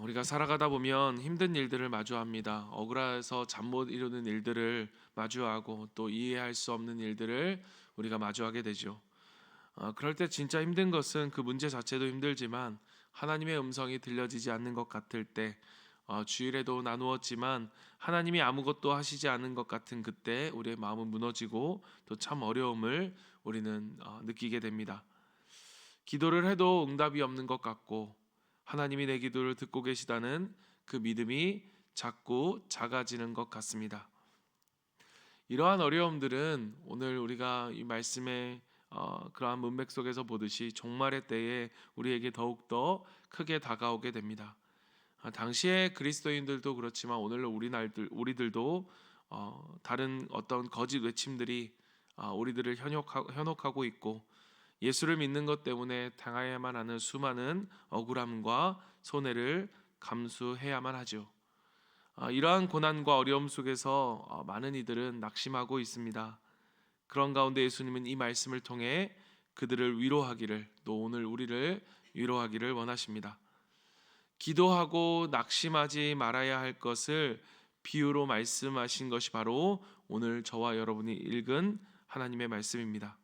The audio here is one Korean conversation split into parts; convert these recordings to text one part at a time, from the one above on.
우리가 살아가다 보면 힘든 일들을 마주합니다. 억울해서 잠 못 이루는 일들을 마주하고 또 이해할 수 없는 일들을 우리가 마주하게 되죠. 그럴 때 진짜 힘든 것은 그 문제 자체도 힘들지만 하나님의 음성이 들려지지 않는 것 같을 때, 주일에도 나누었지만 하나님이 아무것도 하시지 않은 것 같은 그때 우리의 마음은 무너지고 또 참 어려움을 우리는 느끼게 됩니다. 기도를 해도 응답이 없는 것 같고 하나님이 내 기도를 듣고 계시다는 그 믿음이 자꾸 작아지는 것 같습니다. 이러한 어려움들은 오늘 우리가 이 말씀의 그러한 문맥 속에서 보듯이 종말의 때에 우리에게 더욱더 크게 다가오게 됩니다. 당시에 그리스도인들도 그렇지만 오늘 우리들도 다른 어떤 거짓 외침들이 우리들을 현혹하고 있고 예수를 믿는 것 때문에 당해야만 하는 수많은 억울함과 손해를 감수해야만 하죠. 이러한 고난과 어려움 속에서 많은 이들은 낙심하고 있습니다. 그런 가운데 예수님은 이 말씀을 통해 그들을 위로하기를, 또 오늘 우리를 위로하기를 원하십니다. 기도하고 낙심하지 말아야 할 것을 비유로 말씀하신 것이 바로 오늘 저와 여러분이 읽은 하나님의 말씀입니다.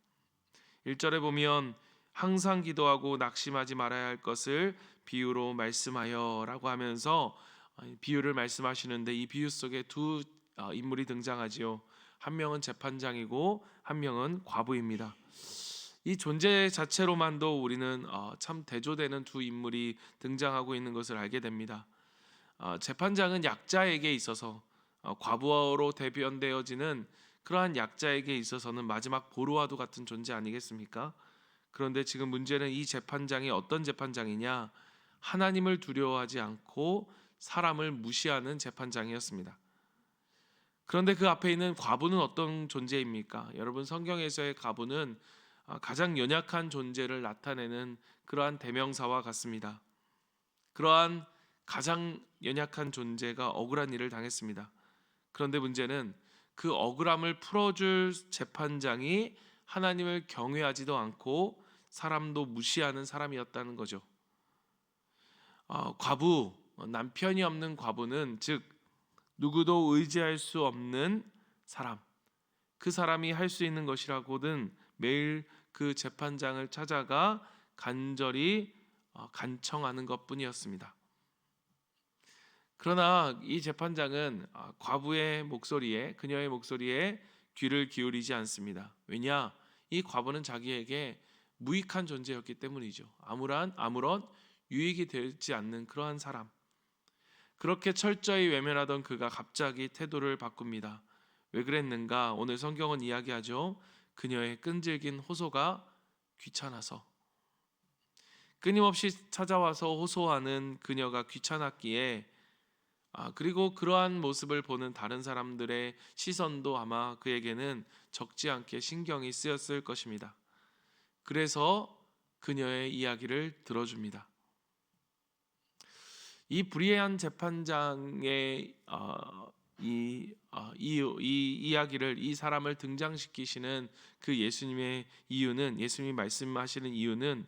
1절에 보면 항상 기도하고 낙심하지 말아야 할 것을 비유로 말씀하여라고 하면서 비유를 말씀하시는데, 이 비유 속에 두 인물이 등장하지요. 한 명은 재판장이고 한 명은 과부입니다. 이 존재 자체로만도 우리는 참 대조되는 두 인물이 등장하고 있는 것을 알게 됩니다. 재판장은 약자에게 있어서, 과부로 대변되어지는 그러한 약자에게 있어서는 마지막 보루와도 같은 존재 아니겠습니까? 그런데 지금 문제는 이 재판장이 어떤 재판장이냐? 하나님을 두려워하지 않고 사람을 무시하는 재판장이었습니다. 그런데 그 앞에 있는 과부는 어떤 존재입니까? 여러분, 성경에서의 과부는 가장 연약한 존재를 나타내는 그러한 대명사와 같습니다. 그러한 가장 연약한 존재가 억울한 일을 당했습니다. 그런데 문제는 그 억울함을 풀어줄 재판장이 하나님을 경외하지도 않고 사람도 무시하는 사람이었다는 거죠. 과부, 남편이 없는 과부는 즉 누구도 의지할 수 없는 사람, 그 사람이 할 수 있는 것이라고는 매일 그 재판장을 찾아가 간절히 간청하는 것뿐이었습니다. 그러나 이 재판장은 과부의 목소리에, 그녀의 목소리에 귀를 기울이지 않습니다. 왜냐? 이 과부는 자기에게 무익한 존재였기 때문이죠. 아무런 유익이 되지 않는 그러한 사람. 그렇게 철저히 외면하던 그가 갑자기 태도를 바꿉니다. 왜 그랬는가? 오늘 성경은 이야기하죠. 그녀의 끈질긴 호소가 귀찮아서. 끊임없이 찾아와서 호소하는 그녀가 귀찮았기에, 그리고 그러한 모습을 보는 다른 사람들의 시선도 아마 그에게는 적지 않게 신경이 쓰였을 것입니다. 그래서 그녀의 이야기를 들어줍니다. 이 불의한 재판장의 이 이야기를, 이 사람을 등장시키시는 그 예수님이 말씀하시는 이유는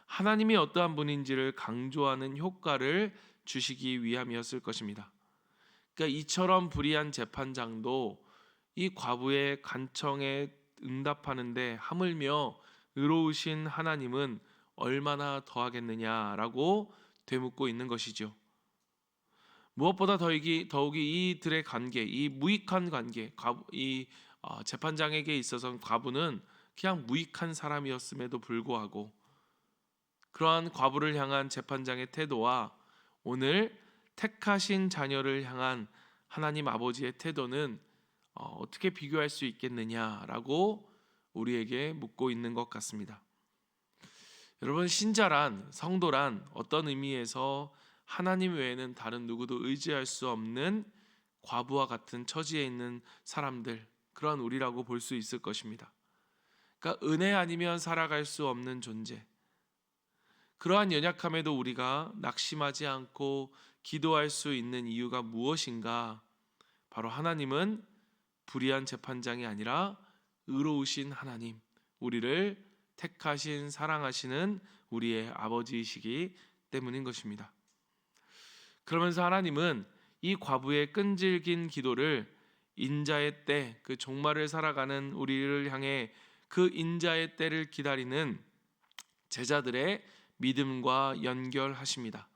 하나님이 어떠한 분인지를 강조하는 효과를 주시기 위함이었을 것입니다. 그러니까 이처럼 불의한 재판장도 이 과부의 간청에 응답하는데 하물며 의로우신 하나님은 얼마나 더하겠느냐라고 되묻고 있는 것이죠. 무엇보다 더욱이 이들의 관계, 이 무익한 관계, 이 재판장에게 있어서는 과부는 그냥 무익한 사람이었음에도 불구하고 그러한 과부를 향한 재판장의 태도와 오늘 택하신 자녀를 향한 하나님 아버지의 태도는 어떻게 비교할 수 있겠느냐라고 우리에게 묻고 있는 것 같습니다. 여러분, 신자란, 성도란 어떤 의미에서 하나님 외에는 다른 누구도 의지할 수 없는 과부와 같은 처지에 있는 사람들, 그런 우리라고 볼 수 있을 것입니다. 그러니까 은혜 아니면 살아갈 수 없는 존재. 그러한 연약함에도 우리가 낙심하지 않고 기도할 수 있는 이유가 무엇인가? 바로 하나님은 불의한 재판장이 아니라 의로우신 하나님, 우리를 택하신 사랑하시는 우리의 아버지이시기 때문인 것입니다. 그러면서 하나님은 이 과부의 끈질긴 기도를 인자의 때, 그 종말을 살아가는 우리를 향해 그 인자의 때를 기다리는 제자들의 믿음과 연결하십니다.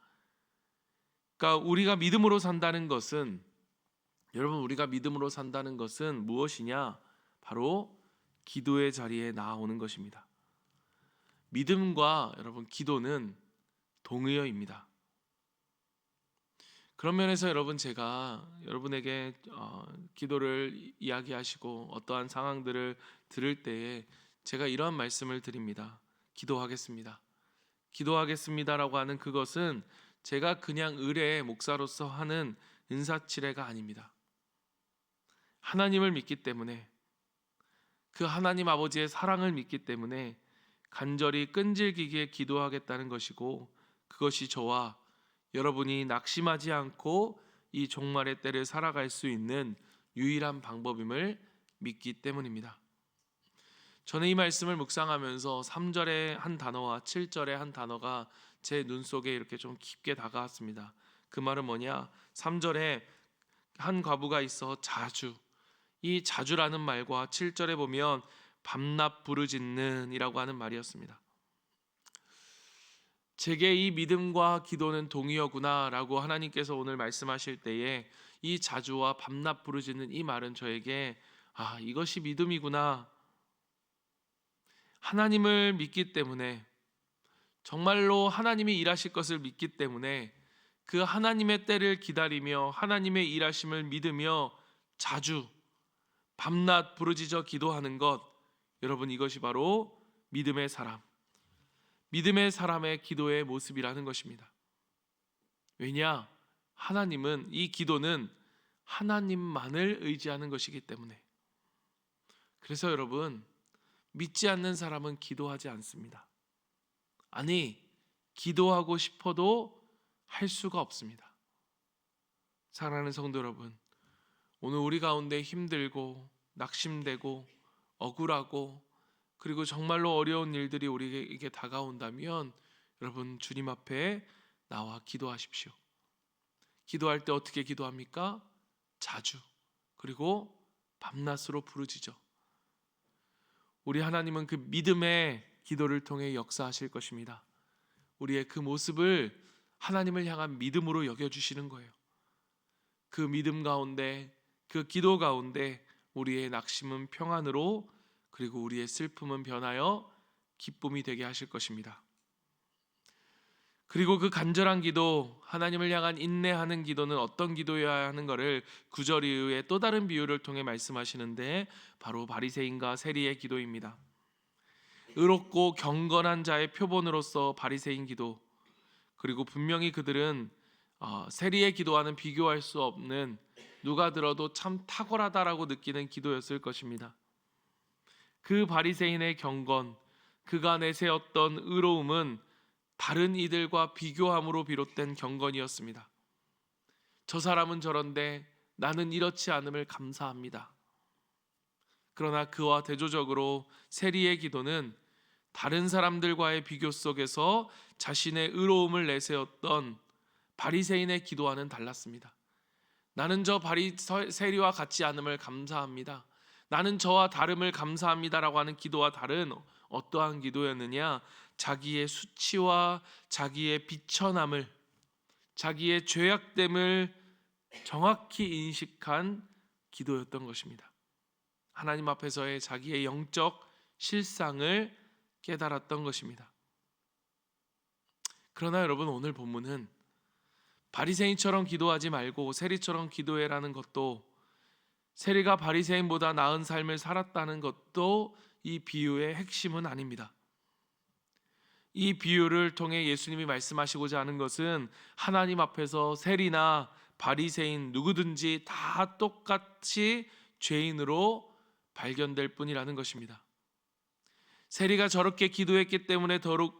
그러니까 우리가 믿음으로 산다는 것은, 여러분, 우리가 믿음으로 산다는 것은 무엇이냐? 바로 기도의 자리에 나아오는 것입니다. 믿음과 여러분 기도는 동의어입니다. 그런 면에서 여러분, 제가 여러분에게 기도를 이야기하시고 어떠한 상황들을 들을 때에 제가 이러한 말씀을 드립니다. 기도하겠습니다. 기도하겠습니다라고 하는 그것은 제가 그냥 의뢰의 목사로서 하는 은사치레가 아닙니다. 하나님을 믿기 때문에, 그 하나님 아버지의 사랑을 믿기 때문에 간절히 끈질기게 기도하겠다는 것이고, 그것이 저와 여러분이 낙심하지 않고 이 종말의 때를 살아갈 수 있는 유일한 방법임을 믿기 때문입니다. 저는 이 말씀을 묵상하면서 3절의 한 단어와 7절의 한 단어가 제 눈 속에 이렇게 좀 깊게 다가왔습니다. 그 말은 뭐냐? 3절에 한 과부가 있어 자주, 이 자주라는 말과 7절에 보면 밤낮 부르짖는 이라고 하는 말이었습니다. 제게 이 믿음과 기도는 동의어구나 라고 하나님께서 오늘 말씀하실 때에 이 자주와 밤낮 부르짖는 이 말은 저에게 이것이 믿음이구나, 하나님을 믿기 때문에, 정말로 하나님이 일하실 것을 믿기 때문에 그 하나님의 때를 기다리며 하나님의 일하심을 믿으며 자주 밤낮 부르짖어 기도하는 것, 여러분, 이것이 바로 믿음의 사람, 믿음의 사람의 기도의 모습이라는 것입니다. 왜냐? 하나님은, 이 기도는 하나님만을 의지하는 것이기 때문에. 그래서 여러분, 믿지 않는 사람은 기도하지 않습니다. 아니, 기도하고 싶어도 할 수가 없습니다. 사랑하는 성도 여러분, 오늘 우리 가운데 힘들고 낙심되고 억울하고 그리고 정말로 어려운 일들이 우리에게 다가온다면 여러분, 주님 앞에 나와 기도하십시오. 기도할 때 어떻게 기도합니까? 자주, 그리고 밤낮으로 부르짖어. 우리 하나님은 그 믿음의 기도를 통해 역사하실 것입니다. 우리의 그 모습을 하나님을 향한 믿음으로 여겨주시는 거예요. 그 믿음 가운데, 그 기도 가운데 우리의 낙심은 평안으로, 그리고 우리의 슬픔은 변하여 기쁨이 되게 하실 것입니다. 그리고 그 간절한 기도, 하나님을 향한 인내하는 기도는 어떤 기도여야 하는 것을 9절 이후에 또 다른 비유를 통해 말씀하시는데, 바로 바리새인과 세리의 기도입니다. 의롭고 경건한 자의 표본으로서 바리새인 기도, 그리고 분명히 그들은 세리의 기도와는 비교할 수 없는, 누가 들어도 참 탁월하다라고 느끼는 기도였을 것입니다. 그 바리새인의 경건, 그가 내세웠던 의로움은 다른 이들과 비교함으로 비롯된 경건이었습니다. 저 사람은 저런데 나는 이렇지 않음을 감사합니다. 그러나 그와 대조적으로 세리의 기도는 다른 사람들과의 비교 속에서 자신의 의로움을 내세웠던 바리새인의 기도와는 달랐습니다. 나는 저 세리와 같지 않음을 감사합니다. 나는 저와 다름을 감사합니다라고 하는 기도와 다른 어떠한 기도였느냐? 자기의 수치와 자기의 비천함을, 자기의 죄악됨을 정확히 인식한 기도였던 것입니다. 하나님 앞에서의 자기의 영적 실상을 깨달았던 것입니다. 그러나 여러분, 오늘 본문은 바리새인처럼 기도하지 말고 세리처럼 기도해라는 것도, 세리가 바리새인보다 나은 삶을 살았다는 것도 이 비유의 핵심은 아닙니다. 이 비유를 통해 예수님이 말씀하시고자 하는 것은 하나님 앞에서 세리나 바리새인 누구든지 다 똑같이 죄인으로 발견될 뿐이라는 것입니다. 세리가 저렇게 기도했기 때문에 더욱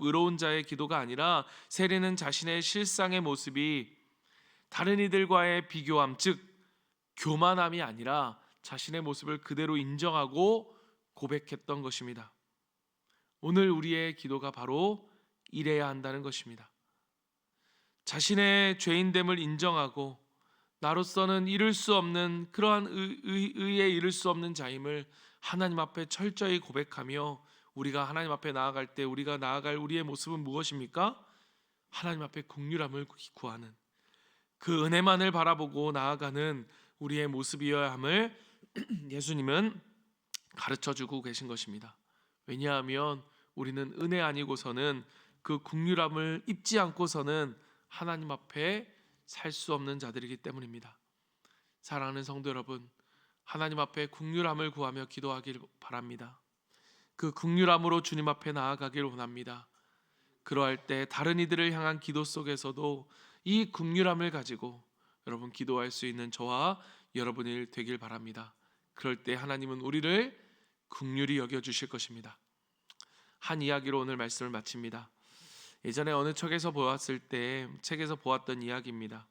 의로운 자의 기도가 아니라, 세리는 자신의 실상의 모습이 다른 이들과의 비교함, 즉 교만함이 아니라 자신의 모습을 그대로 인정하고 고백했던 것입니다. 오늘 우리의 기도가 바로 이래야 한다는 것입니다. 자신의 죄인됨을 인정하고 나로서는 이룰 수 없는 그러한 의에 이룰 수 없는 자임을 하나님 앞에 철저히 고백하며 우리가 하나님 앞에 나아갈 때 우리가 나아갈 우리의 모습은 무엇입니까? 하나님 앞에 긍휼함을 구하는 그 은혜만을 바라보고 나아가는 우리의 모습이어야 함을 예수님은 가르쳐주고 계신 것입니다. 왜냐하면 우리는 은혜 아니고서는 그 긍휼함을 입지 않고서는 하나님 앞에 살 수 없는 자들이기 때문입니다. 사랑하는 성도 여러분, 하나님 앞에 긍휼함을 구하며 기도하길 바랍니다. 그 긍휼함으로 주님 앞에 나아가길 원합니다. 그러할 때 다른 이들을 향한 기도 속에서도 이 긍휼함을 가지고 여러분 기도할 수 있는 저와 여러분이 되길 바랍니다. 그럴 때 하나님은 우리를 긍휼히 여겨 주실 것입니다. 한 이야기로 오늘 말씀을 마칩니다. 예전에 어느 책에서 보았던 이야기입니다.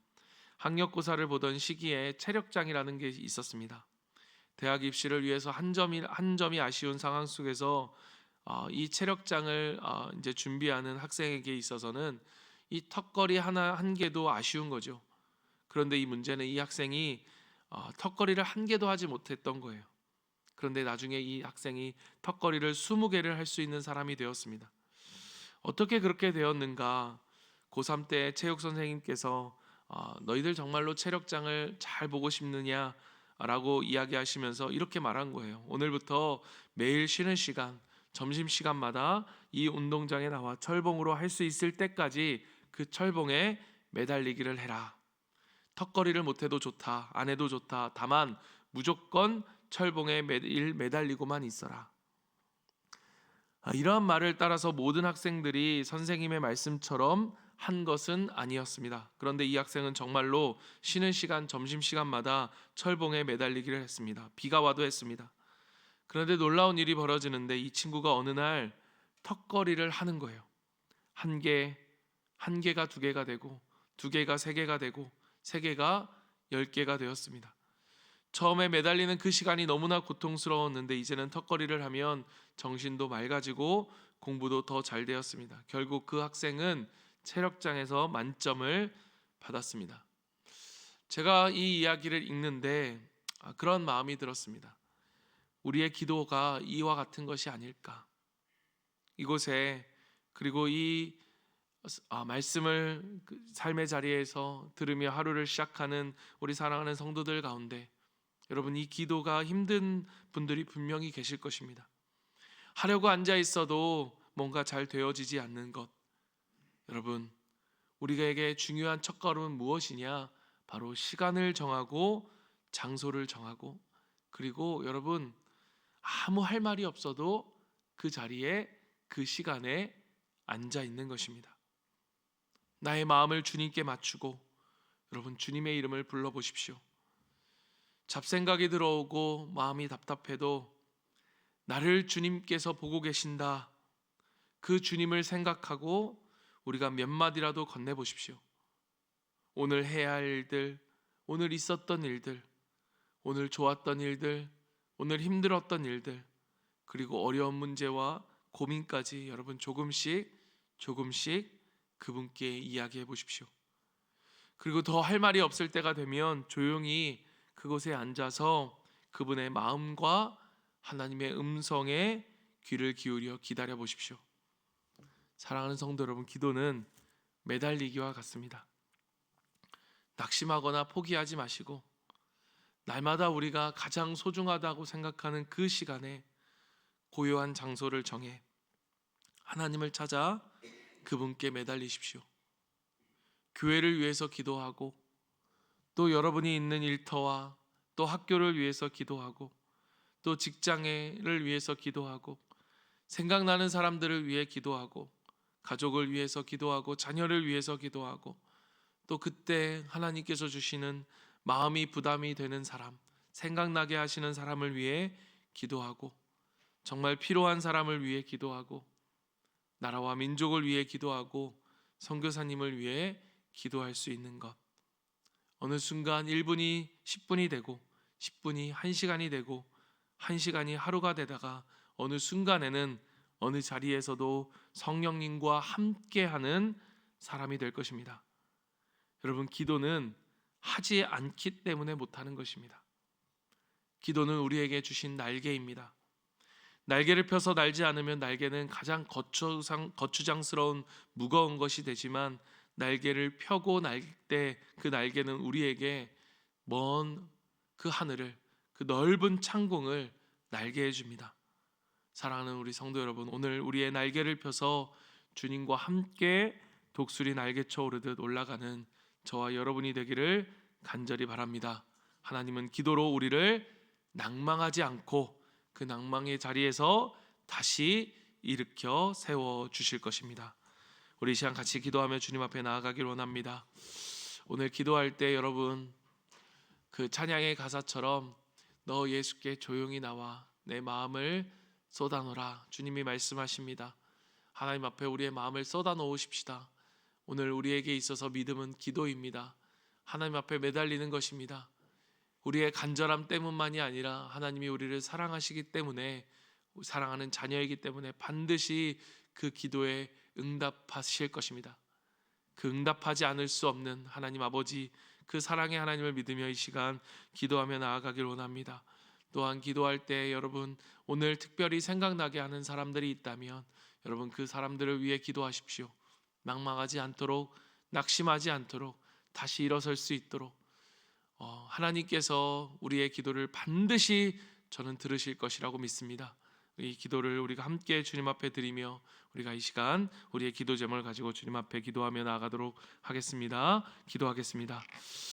학력고사를 보던 시기에 체력장이라는 게 있었습니다. 대학 입시를 위해서 한 점이 아쉬운 상황 속에서 이 체력장을 이제 준비하는 학생에게 있어서는 이 턱걸이 한 개도 아쉬운 거죠. 그런데 이 문제는 이 학생이 턱걸이를 한 개도 하지 못했던 거예요. 그런데 나중에 이 학생이 턱걸이를 20개를 할 수 있는 사람이 되었습니다. 어떻게 그렇게 되었는가? 고3 때 체육 선생님께서 너희들 정말로 체력장을 잘 보고 싶느냐? 라고 이야기하시면서 이렇게 말한 거예요. 오늘부터 매일 쉬는 시간, 점심시간마다 이 운동장에 나와 철봉으로 할 수 있을 때까지 그 철봉에 매달리기를 해라. 턱걸이를 못해도 좋다, 안 해도 좋다. 다만 무조건 철봉에 매일 매달리고만 있어라. 이러한 말을 따라서 모든 학생들이 선생님의 말씀처럼 한 것은 아니었습니다. 그런데 이 학생은 정말로 쉬는 시간, 점심시간마다 철봉에 매달리기를 했습니다. 비가 와도 했습니다. 그런데 놀라운 일이 벌어지는데 이 친구가 어느 날 턱걸이를 하는 거예요. 한 개가 2개가 되고 2개가 3개가 되고 3개가 10개가 되었습니다. 처음에 매달리는 그 시간이 너무나 고통스러웠는데 이제는 턱걸이를 하면 정신도 맑아지고 공부도 더 잘 되었습니다. 결국 그 학생은 체력장에서 만점을 받았습니다. 제가 이 이야기를 읽는데 그런 마음이 들었습니다. 우리의 기도가 이와 같은 것이 아닐까. 이곳에 그리고 이 말씀을 삶의 자리에서 들으며 하루를 시작하는 우리 사랑하는 성도들 가운데 여러분 이 기도가 힘든 분들이 분명히 계실 것입니다. 하려고 앉아 있어도 뭔가 잘 되어지지 않는 것. 여러분 우리에게 중요한 첫걸음은 무엇이냐? 바로 시간을 정하고 장소를 정하고 그리고 여러분 아무 할 말이 없어도 그 자리에 그 시간에 앉아 있는 것입니다. 나의 마음을 주님께 맞추고 여러분 주님의 이름을 불러보십시오. 잡생각이 들어오고 마음이 답답해도 나를 주님께서 보고 계신다. 그 주님을 생각하고 우리가 몇 마디라도 건네보십시오. 오늘 해야 할 일들, 오늘 있었던 일들, 오늘 좋았던 일들, 오늘 힘들었던 일들, 그리고 어려운 문제와 고민까지 여러분 조금씩 그분께 이야기해 보십시오. 그리고 더 할 말이 없을 때가 되면 조용히 그곳에 앉아서 그분의 마음과 하나님의 음성에 귀를 기울여 기다려 보십시오. 사랑하는 성도 여러분, 기도는 매달리기와 같습니다. 낙심하거나 포기하지 마시고 날마다 우리가 가장 소중하다고 생각하는 그 시간에 고요한 장소를 정해 하나님을 찾아 그분께 매달리십시오. 교회를 위해서 기도하고 또 여러분이 있는 일터와 또 학교를 위해서 기도하고 또 직장을 위해서 기도하고 생각나는 사람들을 위해 기도하고 가족을 위해서 기도하고 자녀를 위해서 기도하고 또 그때 하나님께서 주시는 마음이 부담이 되는 사람, 생각나게 하시는 사람을 위해 기도하고 정말 필요한 사람을 위해 기도하고 나라와 민족을 위해 기도하고 선교사님을 위해 기도할 수 있는 것. 어느 순간 1분이 10분이 되고 10분이 1시간이 되고 1시간이 하루가 되다가 어느 순간에는 어느 자리에서도 성령님과 함께하는 사람이 될 것입니다. 여러분, 기도는 하지 않기 때문에 못하는 것입니다. 기도는 우리에게 주신 날개입니다. 날개를 펴서 날지 않으면 날개는 가장 거추장스러운 무거운 것이 되지만, 날개를 펴고 날 때 그 날개는 우리에게 먼 그 하늘을, 그 넓은 창공을 날게 해줍니다. 사랑하는 우리 성도 여러분, 오늘 우리의 날개를 펴서 주님과 함께 독수리 날개쳐 오르듯 올라가는 저와 여러분이 되기를 간절히 바랍니다. 하나님은 기도로 우리를 낭망하지 않고 그 낭망의 자리에서 다시 일으켜 세워 주실 것입니다. 우리 이 시간 같이 기도하며 주님 앞에 나아가길 원합니다. 오늘 기도할 때 여러분, 그 찬양의 가사처럼 너 예수께 조용히 나와 내 마음을 쏟아놓으라, 주님이 말씀하십니다. 하나님 앞에 우리의 마음을 쏟아 놓으십시다. 오늘 우리에게 있어서 믿음은 기도입니다. 하나님 앞에 매달리는 것입니다. 우리의 간절함 때문만이 아니라 하나님이 우리를 사랑하시기 때문에, 사랑하는 자녀이기 때문에 반드시 그 기도에 응답하실 것입니다. 그 응답하지 않을 수 없는 하나님 아버지, 그 사랑의 하나님을 믿으며 이 시간 기도하며 나아가길 원합니다. 또한 기도할 때 여러분, 오늘 특별히 생각나게 하는 사람들이 있다면 여러분, 그 사람들을 위해 기도하십시오. 낭망하지 않도록, 낙심하지 않도록, 다시 일어설 수 있도록 하나님께서 우리의 기도를 반드시 저는 들으실 것이라고 믿습니다. 이 기도를 우리가 함께 주님 앞에 드리며 우리가 이 시간 우리의 기도 제목을 가지고 주님 앞에 기도하며 나아가도록 하겠습니다. 기도하겠습니다.